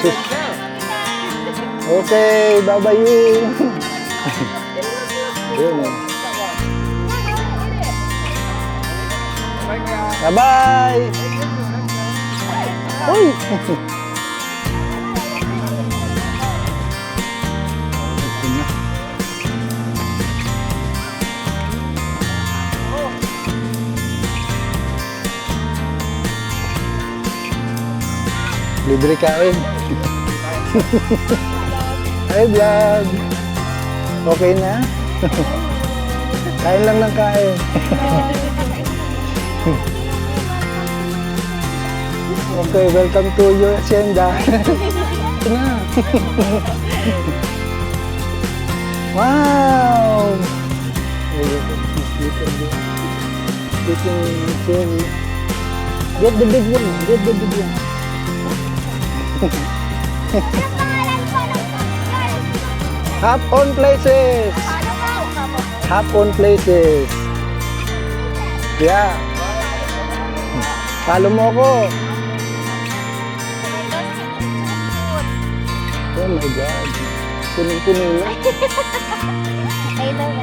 Okay, bye-bye. Bye-bye. Uy. Libre kain. Hi vlog. Okay na? Kain lang ng kain. Okay, welcome to your hacienda. Wow! Get the big one. Get the big one. Hop on places. Hop on places. Yeah. Follow mo ako. Oh my God. Puning-puning na.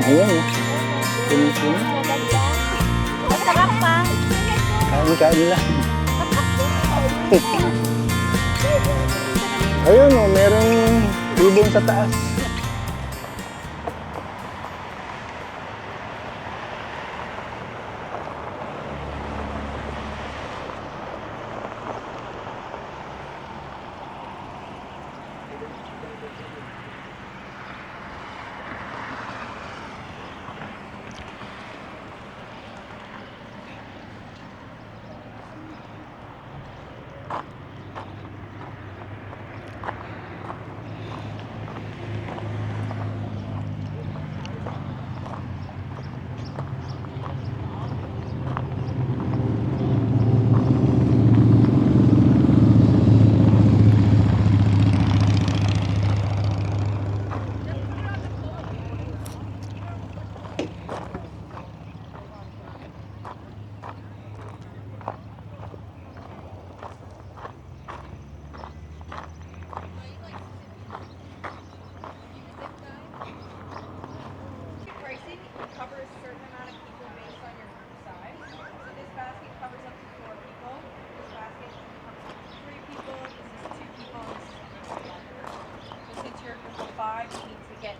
Ayan. Puning-puning. Masarap pa. Kain-kain lang. Ayun o, merong ibon sa taas.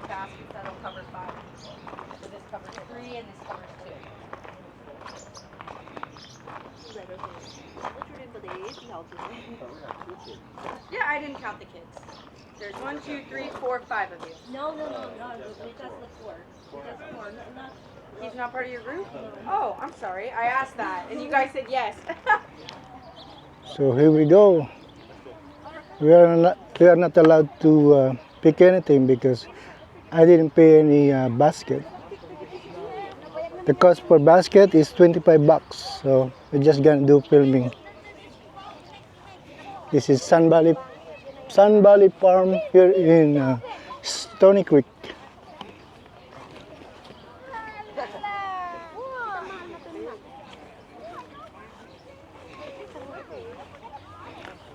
Baskets that'll cover 5 people. So this covers 3 and this covers 2. Yeah, I didn't count the kids. There's 1, 2, 3, 4, 5 of you. No, just the 4. Just 4, not. He's not part of your group? Oh, I'm sorry. I asked that and you guys said yes. So here we go. We are not allowed to pick anything because I didn't pay any basket. The cost per basket is $25, so we're just gonna do filming. This is Sun Valley Farm here in Stony Creek.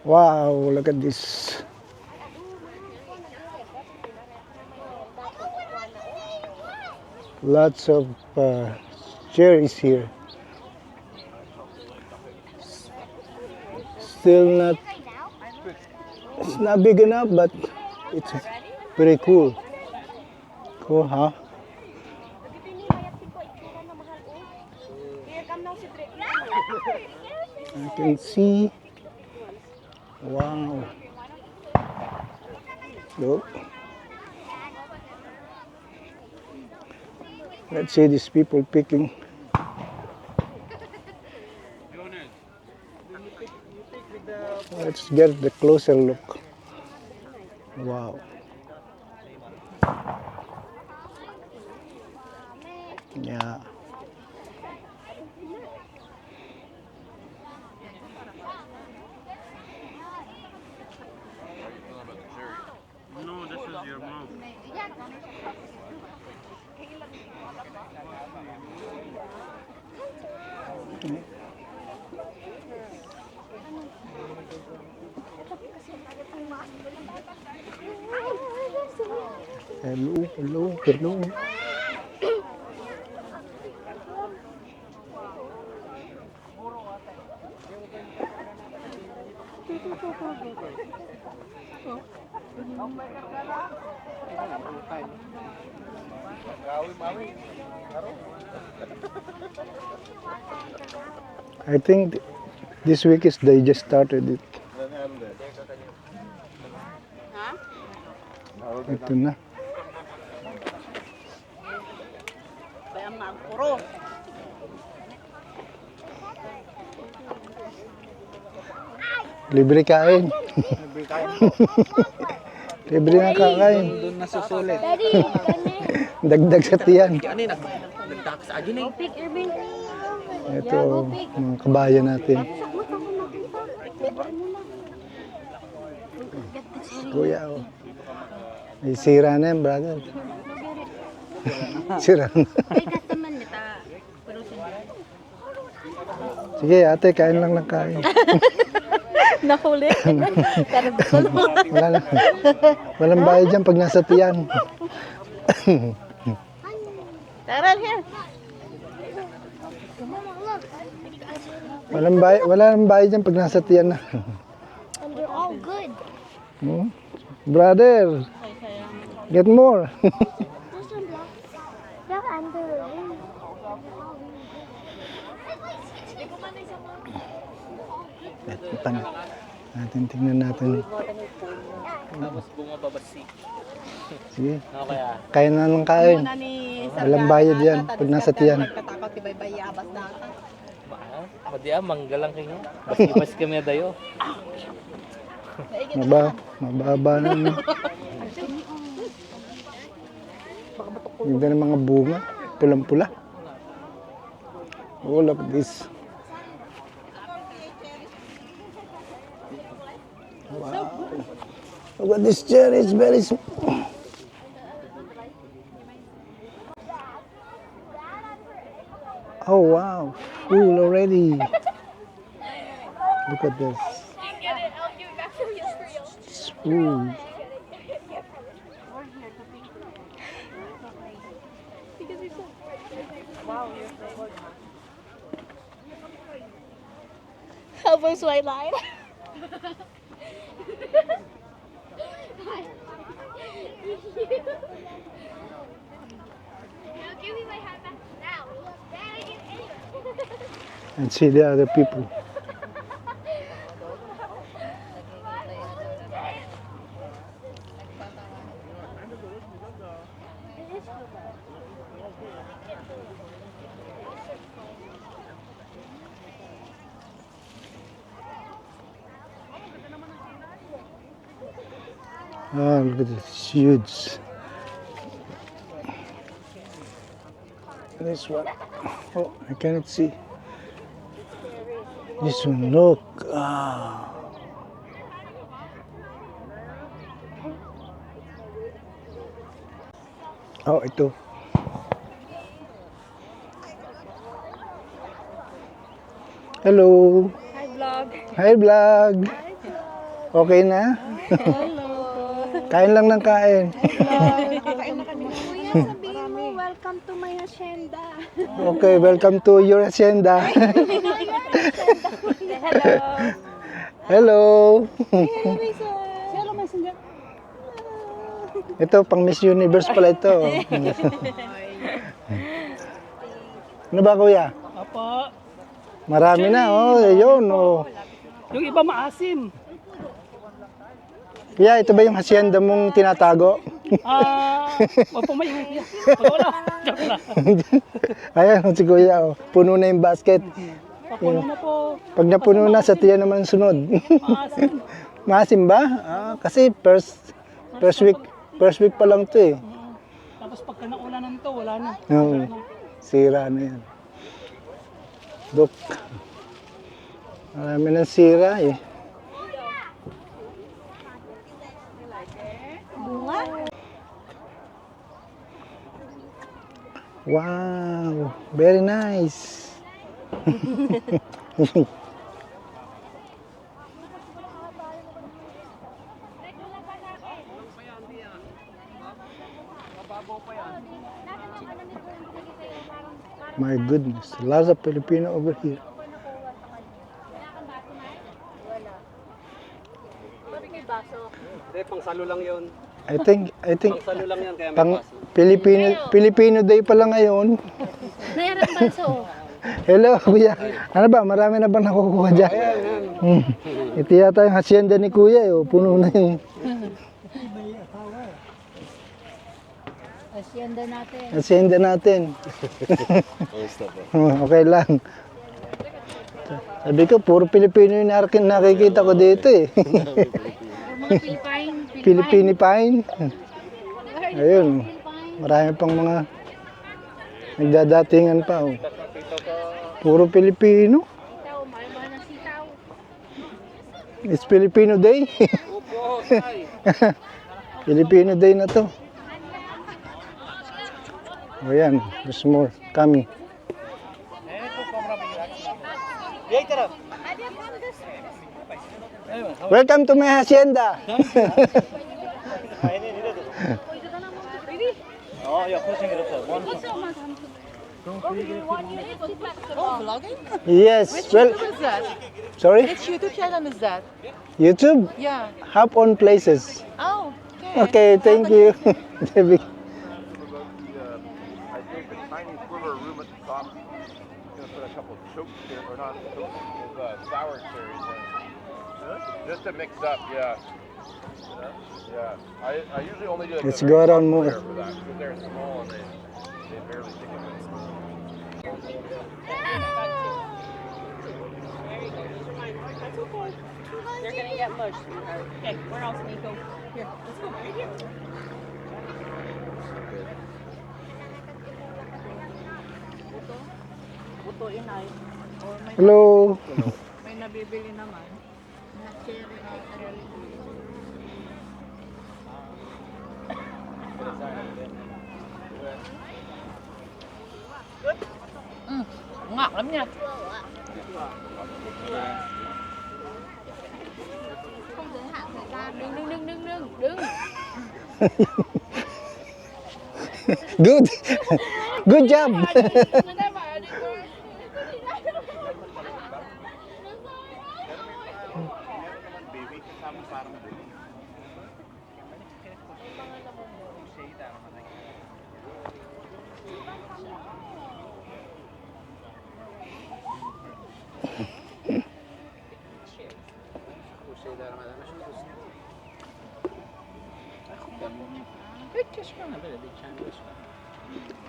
Wow, look at this. Lots of cherries here. Still it's not big enough, but it's pretty cool. Cool, huh? I can see. Wow. Look. Let's see these people picking. Let's get the closer look. Wow. Yeah. No, this is your mom. Hello, hello, hello. I think this week is they just started it. Ito na. Bayang magpuro. Libre kain. Libre na kain. Doon nasusulit. Dagdag sa tiyan. Ano yung nag-tax agin eh? Ito, mga kabayan natin. Kuya, oh. May sira na yan, brother. Sira na. Sige, ate, kain lang ng kain. Nahuli. Wala na. Walang bayad dyan pag nasa tiyan. Taral here. Walang bayad dyan pag nasa tiyan na. And they're all good. Hmm? Brother, get more. This one black. Yeah, under. Tingnan natin. Tapos bumababasi. Sige, Ano kaya? kain na ng kain. Walang bayad yan pag nasa tiyan. Madi manggalang kayo. Basi kami dayo. Mababa na. No? Ganda ng mga bunga. Pulang-pula. Oh, look at this. Wow. Look at this cherry. It's very small. Oh, wow. Full already. Look at this. It's full. Elbows white line. Give me my hat back now. And see the other people. Oh, look at this huge. This one. Oh, I cannot see. This one, look. Ah. Oh, ito. Hello. Hi vlog. Hi, vlog. Okay na? Hello. Kain lang ng kain. Kakain na kami. Kuya, sabihin mo, welcome to my hacienda. Okay, welcome to your hacienda. Hello. Hello. Hello, messenger. Ito, pang Miss Universe pala ito. Ano ba, kuya? Apa? Marami na, oh. Ayun, oh. Yung iba maasim. Kuya, ito ba yung hacienda mong tinatago? Wag po may wala. Joke lang. Ayan, si kuya, oh. Puno na yung basket. Papuno na po. Pag napuno na, sa tiyan naman sunod. Maasim. Maasim ba? Kasi first week pa lang to eh. Tapos pagka naulanan to, wala na. Oo. Sira na yan. Dok. Marami ng sira eh. Bunga? Wow, very nice. My goodness, lots of Filipino over here. Hindi, pang salo lang yun. I think Salo lang yan, kaya may pang baso. Filipino Day pala ngayon. Nairan baso. Hello, kuya. Ano ba, marami na bang nakukuha dyan? Ito yata yung hacienda ni kuya, eh. Puno na yung Hacienda natin. hacienda natin. Okay lang. Sabi ko, puro Pilipino yung nakikita ko dito eh. Mga Philippine. Filipini pine. Ayun, marami pang mga nagdadatingan pa. Oh. Puro Pilipino. Sitaw, mahal ng sitaw. It's Filipino Day. Filipino Day na to. Ayan, there's more coming. Welcome to my hacienda. Yes. Well, What is that? sorry. Which YouTube channel is that? YouTube. Yeah. Hop on places. Oh, Okay, thank you. Debbie. I gave the tiny sliver of room at the top. I'm gonna put a couple of choke cherries, or not choke, sour cherries in. Just to mix up, yeah. Yeah. I usually only do like Let's the go very around top more. layer for that, because they're small and they barely stick in. They're gonna get mush, sweetheart. Okay, where else, Nico? Here, let's go. Right here. Butuin ay. Or may, Hello. may nabibili naman. Na cherry na cherry. Ngọt lắm nha. Không giới hạn thời gian. Đứng. Good. Good job.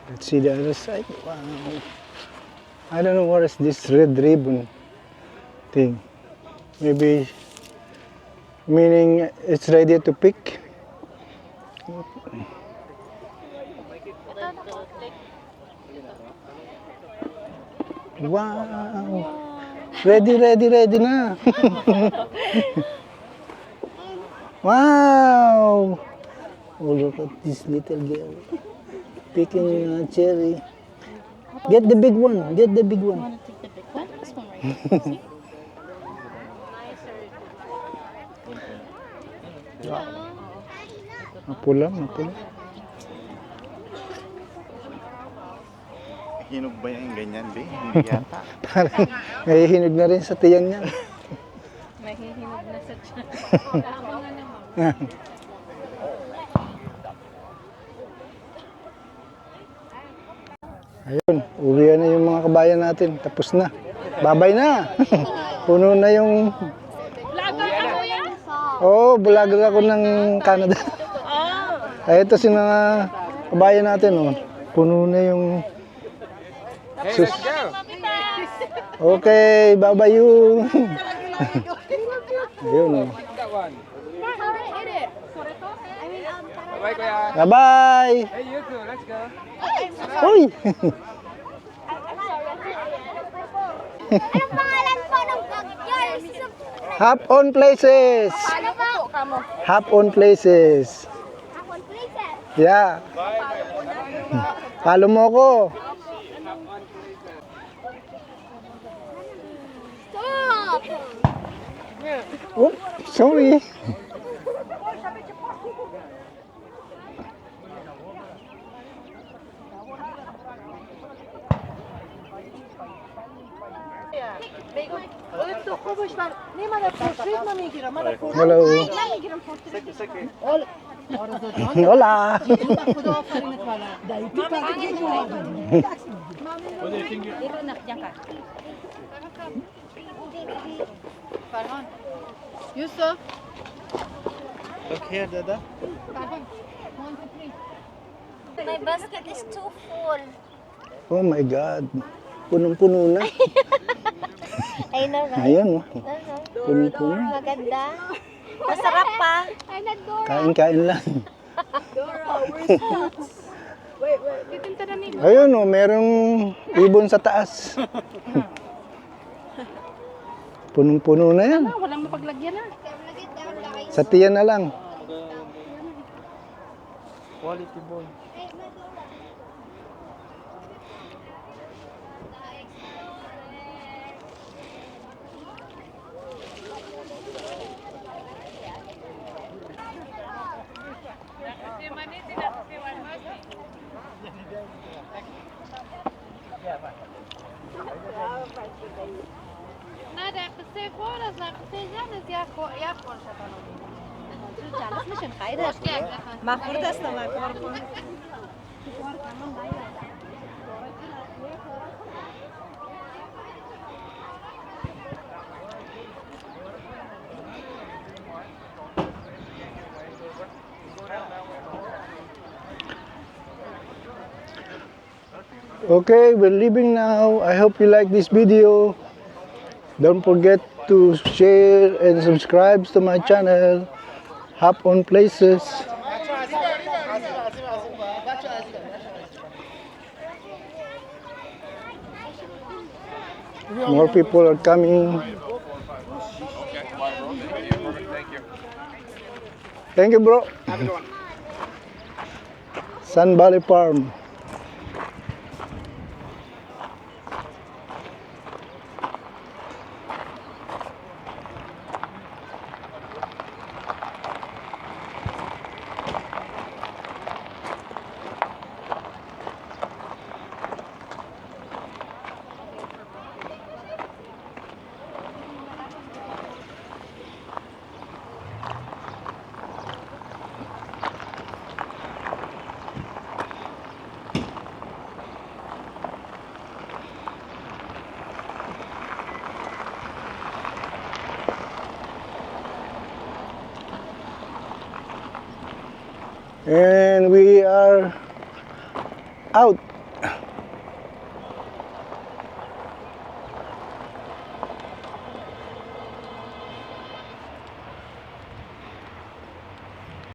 Let's see the other side. Wow. I don't know what is this red ribbon thing. Maybe meaning it's ready to pick. Wow. Ready na. Wow. Oh, look at this little girl picking a cherry. Get the big one. Get the big one. Want to take the big one? This one right here. See? Mapula. Hinog ba yung ganyan, be? Hindi yata. Parang nahihinog na rin sa tiyan niya. Nahihinog na sa tiyan. Tama nga naman. Ayun, uwi na yung mga kabayan natin. Tapos na. Babay na. Puno na yung... Vlogger ka mo yan? Oo, vlogger ako ng Canada. Ay, ito si mga kabayan natin. Oh. Puno na yung... Sus. Okay, bye-bye you. Ayun. Oh. Bye-bye. Hey, you too. Let's go. Uy! Anong pangalan po ng vlog? Hop on places. Ano po? Hop on places. Hapon places. Yeah. Follow mo ko. Stop! Oh, sorry. Hello. Hola. Dito na, diyan ka. Farhan. Yusuf. Look here, Dada. Farhan. 1, 2, 3. My basket is too full. Oh my God. Punong-puno na. I know, right? Ayan, oh. Punong-puno. Maganda. Masarap pa. Kain-kain lang. Titinta na ni. Ayun, oh, merong ibon sa taas. Punong-puno na yan. Walang mapaglagyan na. Sa tiyan na lang. Quality boy. Nada, kasi horas na kasi janes ya kon sa tanong. Jalas na siya kaya. Makurtas na makurtas. Okay, we're leaving now. I hope you like this video. Don't forget to share and subscribe to my channel. Hop on places. More people are coming. Okay, bye, bro. Thank you. Perfect. Thank you. Thank you, bro. Sun Valley Farm. And we are out.